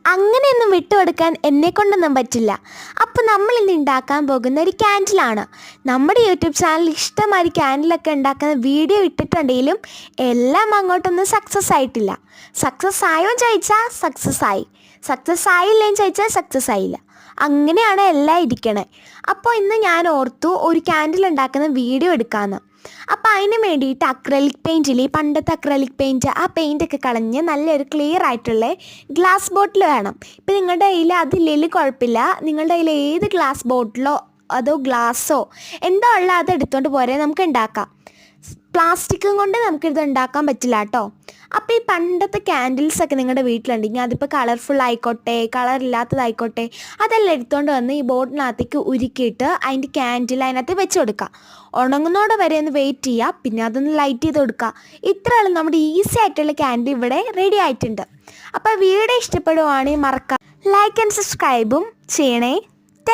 അങ്ങനെയൊന്നും വിട്ടുകൊടുക്കാൻ എന്നെക്കൊണ്ടൊന്നും പറ്റില്ല. അപ്പോൾ നമ്മളിന്ന് ഉണ്ടാക്കാൻ പോകുന്ന ഒരു ക്യാൻഡിലാണ്. നമ്മുടെ യൂട്യൂബ് ചാനലിൽ ഇഷ്ടംമാതിരി ക്യാൻഡിലൊക്കെ ഉണ്ടാക്കുന്ന വീഡിയോ ഇട്ടിട്ടുണ്ടെങ്കിലും എല്ലാം അങ്ങോട്ടൊന്നും സക്സസ് ആയിട്ടില്ല. സക്സസ് ആയോ ചോദിച്ചാൽ സക്സസ് ആയി, സക്സസ് ആയില്ലേന്ന് ചോദിച്ചാൽ സക്സസ് ആയില്ല. അങ്ങനെയാണ് എല്ലാം ഇരിക്കണേ. അപ്പോൾ ഇന്ന് ഞാൻ ഓർത്തു ഒരു ക്യാൻഡിൽ ഉണ്ടാക്കുന്ന വീഡിയോ എടുക്കാമെന്ന്. അപ്പോൾ അതിന് വേണ്ടിയിട്ട് അക്രലിക് പെയിൻറ്റിൽ, പണ്ടത്തെ അക്രലിക് പെയിൻറ്റ്, ആ പെയിൻറ്റൊക്കെ കളഞ്ഞ് നല്ലൊരു ക്ലിയർ ആയിട്ടുള്ള ഗ്ലാസ് ബോട്ടിൽ വേണം. ഇപ്പം നിങ്ങളുടെ കയ്യിൽ അതില്ലെങ്കിൽ കുഴപ്പമില്ല. നിങ്ങളുടെ കയ്യിൽ ഏത് ഗ്ലാസ് ബോട്ടിലോ അതോ ഗ്ലാസ്സോ എന്തോ ഉള്ള അത് എടുത്തുകൊണ്ട് പോരെ, നമുക്ക് ഉണ്ടാക്കാം. പ്ലാസ്റ്റിക്കും കൊണ്ട് നമുക്കിത് ഉണ്ടാക്കാൻ പറ്റില്ല കേട്ടോ. അപ്പോൾ ഈ പണ്ടത്തെ ക്യാൻഡിൽസൊക്കെ നിങ്ങളുടെ വീട്ടിലുണ്ടെങ്കിൽ അതിപ്പോൾ കളർഫുൾ ആയിക്കോട്ടെ കളറില്ലാത്തതായിക്കോട്ടെ അതെല്ലാം എടുത്തുകൊണ്ട് വന്ന് ഈ ബോട്ടിനകത്തേക്ക് ഉരുക്കിയിട്ട് അതിൻ്റെ ക്യാൻഡിൽ അതിനകത്ത് വെച്ച് കൊടുക്കുക. ഉണങ്ങുന്നതോടെ വരെ ഒന്ന് വെയിറ്റ് ചെയ്യുക, പിന്നെ അതൊന്ന് ലൈറ്റ് ചെയ്ത് കൊടുക്കുക. ഇത്രയുള്ള നമ്മുടെ ഈസി ആയിട്ടുള്ള ക്യാൻഡിൽ ഇവിടെ റെഡി ആയിട്ടുണ്ട്. അപ്പോൾ വീഡിയോ ഇഷ്ടപ്പെടുവാണെങ്കിൽ മറക്കാം ലൈക്ക് ആൻഡ് സബ്സ്ക്രൈബും ചെയ്യണേ.